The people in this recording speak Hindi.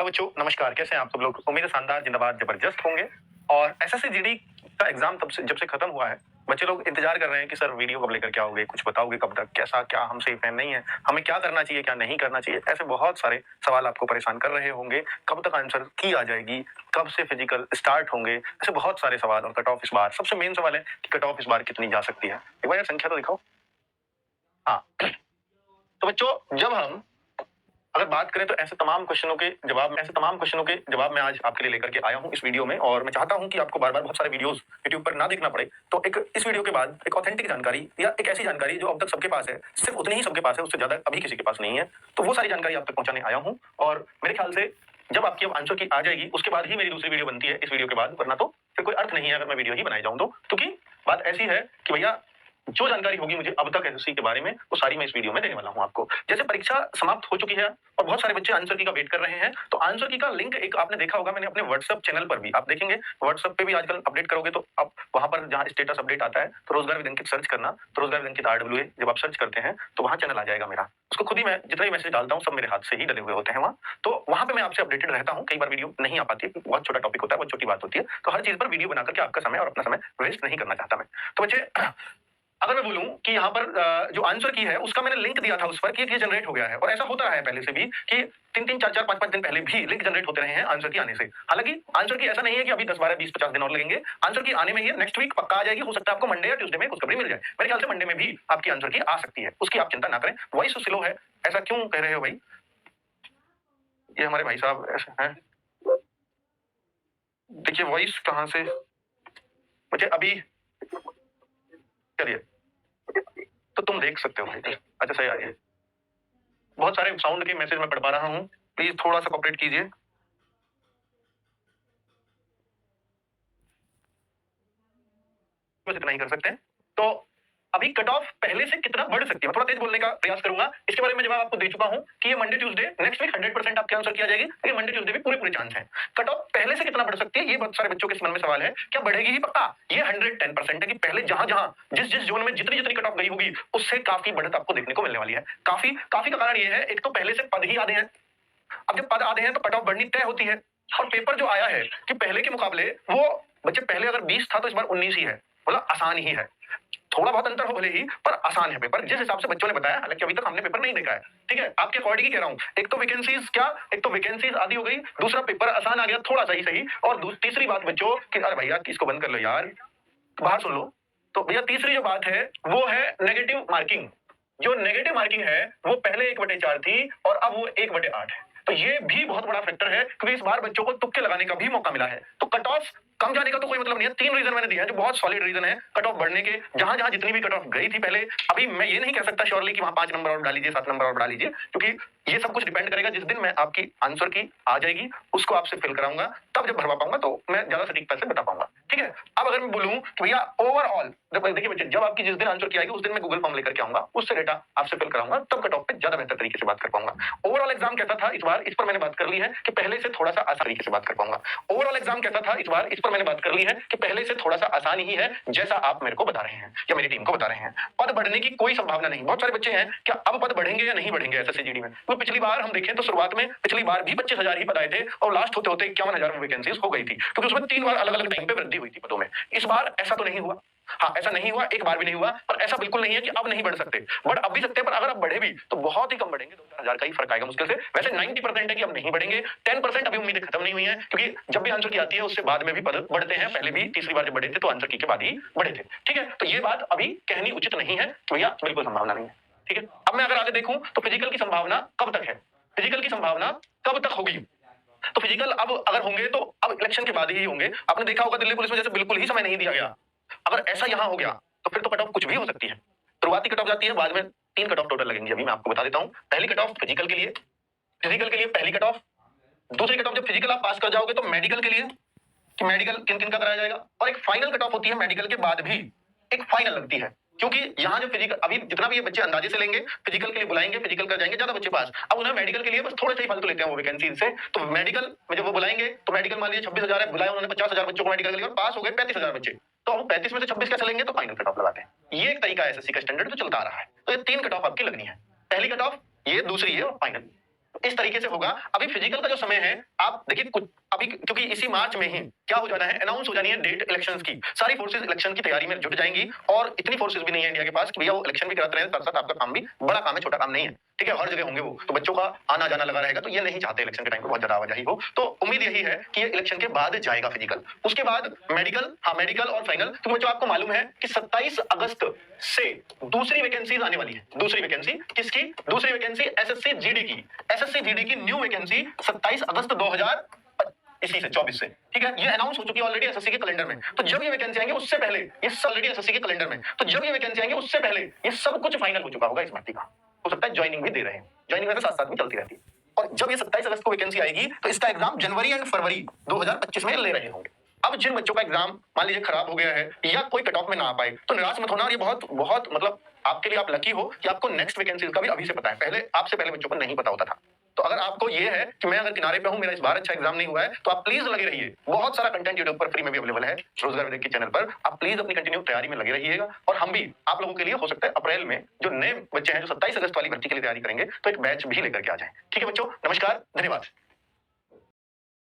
हेलो बच्चों, नमस्कार। कैसे हैं आप सब लोग? उम्मीद है शानदार, जिंदाबाद, जबरदस्त होंगे। और एसएससी जीडी का एग्जाम तब से जब से खत्म हुआ है, बच्चे लोग इंतजार कर रहे हैं कि सर वीडियो कब लेकर के आओगे, कुछ बताओगे कब तक, कैसा क्या हम सेफ है नहीं है, हमें क्या करना चाहिए क्या नहीं करना चाहिए। ऐसे बहुत सारे सवाल आपको परेशान कर रहे होंगे। कब तक आंसर की आ जाएगी, कब से फिजिकल स्टार्ट होंगे, ऐसे बहुत सारे सवाल। और कट ऑफ इस बार सबसे मेन सवाल है कि कट ऑफ इस बार कितनी जा सकती है। एक बार यार संख्या तो दिखाओ। हाँ, तो बच्चों जब हम अगर बात करें तो ऐसे तमाम क्वेश्चनों के जवाब मैं आज आपके लिए लेकर के आया हूं इस वीडियो में। और मैं चाहता हूं कि आपको बार बार बहुत सारे वीडियोस यूट्यूब पर ना देखना पड़े। तो एक इस वीडियो के बाद एक ऑथेंटिक जानकारी या एक ऐसी जानकारी जो अब तक सबके पास है, सिर्फ उतनी ही सबके पास है, उससे ज्यादा अभी किसी के पास नहीं है, तो वो सारी जानकारी आप तक पहुंचाने आया हूं। और मेरे ख्याल से जब आपकी अब आंसर की आ जाएगी उसके बाद ही मेरी दूसरी वीडियो बनती है इस वीडियो के बाद, वरना तो फिर कोई अर्थ नहीं है अगर मैं वीडियो ही बनाई जाऊं तो। क्योंकि बात ऐसी है कि भैया जो जानकारी होगी मुझे अब तक एसएससी के बारे में, वो सारी मैं इस वीडियो में देने वाला हूं आपको। जैसे परीक्षा समाप्त हो चुकी है और बहुत सारे बच्चे आंसर की का वेट कर रहे हैं, तो आंसर की का लिंक एक आपने देखा होगा, मैंने अपने व्हाट्सएप चैनल पर भी, आप देखेंगे व्हाट्सएप पे भी आजकल अपडेट करोगे तो आप वहां पर जहां स्टेटस अपडेट आता है तो रोजगार विद अंकित सर्च करना, तो रोजगार विद अंकित RWA जब आप सर्च करते हैं तो वहां चैनल आ जाएगा मेरा। उसको खुद ही मैं जितना भी मैसेज डालता हूँ सब मेरे हाथ से ही डले हुए होते हैं वहां। तो वहां पे मैं आपसे अपडेटेड रहता हूँ। कई बार वीडियो नहीं आ पाती है, बहुत छोटा टॉपिक होता है, बहुत छोटी बात होती है, तो हर चीज पर वीडियो बनाकर के आपका समय और अपना समय वेस्ट नहीं करना चाहता मैं। तो बच्चे अगर मैं बोलूं कि यहाँ पर जो आंसर की है उसका मैंने लिंक दिया था उस पर कि ये जनरेट हो गया है। और ऐसा होता रहा है पहले से भी कि 3-3, 4-4, 5-5 दिन पहले भी लिंक जनरेट होते रहे हैं आंसर की आने से। हालांकि आंसर की ऐसा नहीं है कि अभी 10, 12, 20, 50 दिन और लगेंगे। आंसर की आने में ही नेक्स्ट वीक पक्का आ जाएगी। हो सकता है आपको मंडे या ट्यूसडे में खुशखबरी मिल जाए। मेरे ख्याल से मंडे में भी आपकी आंसर की आ सकती है, उसकी आप चिंता ना करें। वॉइस स्लो है, ऐसा क्यों कह रहे हो भाई? ये हमारे भाई साहब ऐसे हैं। देखिए वॉइस कहाँ से मुझे अभी, चलिए तो तुम देख सकते हो भाई। अच्छा सही आ रही है। बहुत सारे साउंड के मैसेज मैं पढ़ पा रहा हूँ, प्लीज थोड़ा सा कोऑपरेट कीजिए। बस इतना ही कर सकते हैं। तो अभी कट ऑफ पहले से कितना बढ़ सकती है, मैं थोड़ा तेज बोलने का प्रयास करूंगा। इसके बारे में जवाब आपको दे चुका हूं कि ये मंडे ट्यूसडे नेक्स्ट वीक 100% आपके आंसर किया जाएगी, लेकिन मंडे ट्यूसडे भी पूरे पूरे चांस है। कट ऑफ पहले से कितना बढ़ सकती है, ये बहुत सारे बच्चों के मन में सवाल है। क्या बढ़ेगी ही पक्का? ये 110% है कि पहले जहां जहां जिस जिस जोन में जितनी जितनी कट ऑफ गई होगी उससे काफी बढ़त आपको देखने को मिलने वाली है। काफी काफी का कारण ये है, एक तो पहले से पद ही आधे हैं। अब जब पद आधे हैं तो कट ऑफ बढ़नी तय होती है। और पेपर जो आया है कि पहले के मुकाबले वो बच्चे, पहले अगर 20 था तो इस बार 19 ही है, मतलब आसान ही है। थोड़ा बहुत अंतर हो भले ही, पर आसान है पेपर जिस हिसाब से बच्चों ने बताया। हालांकि अभी तक हमने पेपर नहीं देखा है, ठीक है, आपके अकॉर्डिंग ही कह रहा हूं। एक तो वैकेंसीज क्या, एक तो वैकेंसीज आधी हो गई, दूसरा पेपर आसान आ गया थोड़ा सा ही सही, और तीसरी बात बच्चों कि अरे भैया इसको बंद कर लो यार, बाहर सुन लो। तो भैया तीसरी जो बात है वो है नेगेटिव मार्किंग। जो नेगेटिव मार्किंग है वो पहले 1/4 थी और अब वो 1/8 है। तो ये भी बहुत बड़ा फैक्टर है, क्योंकि इस बार बच्चों को तुक्के लगाने का भी मौका मिला है। तो कट ऑफ कम जाने का तो कोई मतलब नहीं है। 3 रीजन मैंने दिए हैं जो बहुत सॉलिड रीजन है कट ऑफ बढ़ने के। जहां जहां जितनी भी कट ऑफ गई थी पहले, अभी मैं ये नहीं कह सकता श्योरली कि वहां 5 नंबर और बढ़ा लीजिए, 7 नंबर और बढ़ा लीजिए, क्योंकि ये सब कुछ डिपेंड करेगा जिस दिन मैं आपकी आंसर की आ जाएगी उसको आपसे फिल कराऊंगा, तब जब भरवा पाऊंगा तो मैं ज्यादा सटीकता से बता पाऊंगा, ठीक है। अब अगर मैं बोलूं कि भैया ओवरऑल, देखिए बच्चे, जब आपकी जिस दिन आंसर की आएगी उस दिन मैं गूगल फॉर्म लेकर के आऊंगा, उससे डेटा आपसे फिल कराऊंगा, तब कट ऑफ पे ज्यादा बेहतर तरीके से बात कर पाऊंगा। ओवरऑल एग्जाम कैसा था इस बार, इस पर मैंने बात कर ली है कि पहले से थोड़ा सा आसान तरीके से बात कर पाऊंगा। ओवरऑल एग्जाम कैसा था इस बार, इस पर मैंने बात कर ली है कि पहले से थोड़ा सा आसान ही है, जैसा आप मेरे को बता रहे हैं या मेरी टीम को बता रहे हैं। पद बढ़ने की कोई संभावना नहीं। बहुत सारे बच्चे हैं, क्या अब पद बढ़ेंगे या नहीं बढ़ेंगे एसएससी जीडी में? तो पिछली बार हम देखें तो शुरुआत में पिछली बार भी 25,000 ही पद आए थे और लास्ट होते होते 51,000 वैकेंसीज हो गई थी, क्योंकि उसमें 3 बार अलग अलग टाइम पे वृद्धि हुई थी पदों में। इस बार ऐसा तो नहीं हुआ। हाँ, ऐसा नहीं हुआ, एक बार भी नहीं हुआ, पर ऐसा बिल्कुल नहीं है कि अब नहीं बढ़ सकते। बढ़ अब भी सकते हैं, पर अगर अब बढ़े भी तो बहुत ही कम बढ़ेंगे, 2-4,000 का ही फर्क आएगा मुश्किल से। वैसे 90% है कि अब नहीं बढ़ेंगे, 10% अभी उम्मीदें खत्म नहीं हुई हैं, क्योंकि जब भी आंसर की आती है उससे बाद में भी पद बढ़ते हैं। पहले भी तीसरी बार जब बढ़े थे तो आंसर की के बाद ही बढ़े थे, ठीक है। तो ये बात अभी कहनी उचित नहीं है कि भैया बिल्कुल संभावना नहीं है, ठीक है। अब मैं अगर आगे देखूं तो फिजिकल की संभावना कब तक है, फिजिकल की संभावना कब तक होगी? तो फिजिकल अब अगर होंगे तो अब इलेक्शन के बाद ही होंगे। आपने देखा होगा दिल्ली पुलिस में जैसे बिल्कुल ही समय नहीं दिया गया, अगर ऐसा यहां हो गया तो फिर तो कट ऑफ कुछ भी हो सकती है। शुरुआती कट ऑफ जाती है, बाद में 3 कट ऑफ टोटल लगेंगी। अभी मैं आपको बता देता हूं। पहली कट ऑफ फिजिकल के लिए, पहली कट ऑफ। दूसरी कट ऑफ जब फिजिकल आप पास कर जाओगे तो मेडिकल के लिए, कि मेडिकल किन किन का कराया जाएगा। और एक फाइनल कट ऑफ होती है मेडिकल के बाद भी, एक फाइनल लगती है, क्योंकि यहाँ जो फिजिकल, अभी जितना भी ये बच्चे अंदाजे से लेंगे, फिजिकल के लिए बुलाएंगे, फिजिकल कर जाएंगे ज्यादा बच्चे पास। अब उन्हें मेडिकल के लिए बस थोड़े से ही फालतू लेते हैं वो वैकेंसी से। तो मेडिकल में जब वो बुलाएंगे तो मेडिकल मान लीजिए 26,000 है, बुलाया उन्होंने 50,000 बच्चों को मेडिकल के लिए, पास हो गए 35,000 बच्चे, तो हम 35 में से 26 कैसे लेंगे? तो फाइनल कट ऑफ लगाते हैं। ये एक तरीका है एसएससी का स्टैंडर्ड जो चलता आ रहा है। तो ये 3 कट ऑफ आपकी लगनी है, पहली कट ऑफ, ये दूसरी है और फाइनल। इस तरीके से होगा। अभी फिजिकल का जो समय है, आप देखिए कुछ अभी क्योंकि इसी मार्च में ही क्या हो जाना है, अनाउंस हो जानी है डेट इलेक्शंस की। सारी फोर्सेस इलेक्शन की तैयारी में जुट जाएंगी और इतनी फोर्सेस भी नहीं है इंडिया के पास कि भैया वो इलेक्शन भी कराते रहे, साथ साथ आपका काम भी, बड़ा काम है, छोटा काम नहीं है। ठीक है, हर जगह होंगे वो, तो बच्चों का आना जाना लगा रहेगा, तो ये नहीं चाहते इलेक्शन के टाइम पे बहुत ज्यादा आवाजाही हो। तो उम्मीद यही है कि ये इलेक्शन के बाद जाएगा फिजिकल, उसके बाद मेडिकल, हाँ मेडिकल और फाइनल। तो बच्चों आपको मालूम है कि 27 अगस्त से दूसरी वैकेंसीज आने वाली है। दूसरी वैकेंसी किसकी? दूसरी वैकेंसी एसएससी जीडी की। एसएससी जीडी की न्यू वैकेंसी 27 अगस्त 2024 से, ठीक है, ये अनाउंस हो चुकी है ऑलरेडी एसएससी के कैलेंडर में। तो जब ये वैकेंसी आएंगे उससे पहले, ये ऑलरेडी एसएससी के कैलेंडर में, तो जब ये वैकेंसी आएंगे उससे पहले ये सब कुछ फाइनल हो चुका होगा इस भर्ती का। हो सकता है ज्वाइनिंग भी दे रहे हैं, ज्वाइनिंग वैसे साथ साथ में चलती रहती है। और जब ये 27 अगस्त को वैकेंसी आएगी तो इसका एग्जाम जनवरी एंड फरवरी 2025 में ले रहे होंगे। अब जिन बच्चों का एग्जाम मान लीजिए खराब हो गया है या कोई कट ऑफ में ना आ पाए, तो निराश मत होना। ये बहुत बहुत मतलब आपके लिए, आप लकी हो कि आपको नेक्स्ट वैकेंसी का भी अभी से पता है, पहले आपसे पहले बच्चों को नहीं पता होता था। तो अगर आपको ये है कि मैं अगर किनारे पे हूं, मेरा इस बार अच्छा एग्जाम नहीं हुआ है, तो आप प्लीज लगे रहिए। बहुत सारा कंटेंट यूट्यूब पर फ्री में भी अवेलेबल है, रोजगार वेदिक के चैनल पर। आप प्लीज अपनी कंटिन्यू तैयारी में लगे रहिएगा और हम भी आप लोगों के लिए हो सकता है अप्रैल में जो नए बच्चे हैं जो 27 अगस्त वाली भर्ती के लिए तैयारी करेंगे, तो एक बैच भी लेकर के आ जाए। ठीक है बच्चों, नमस्कार, धन्यवाद।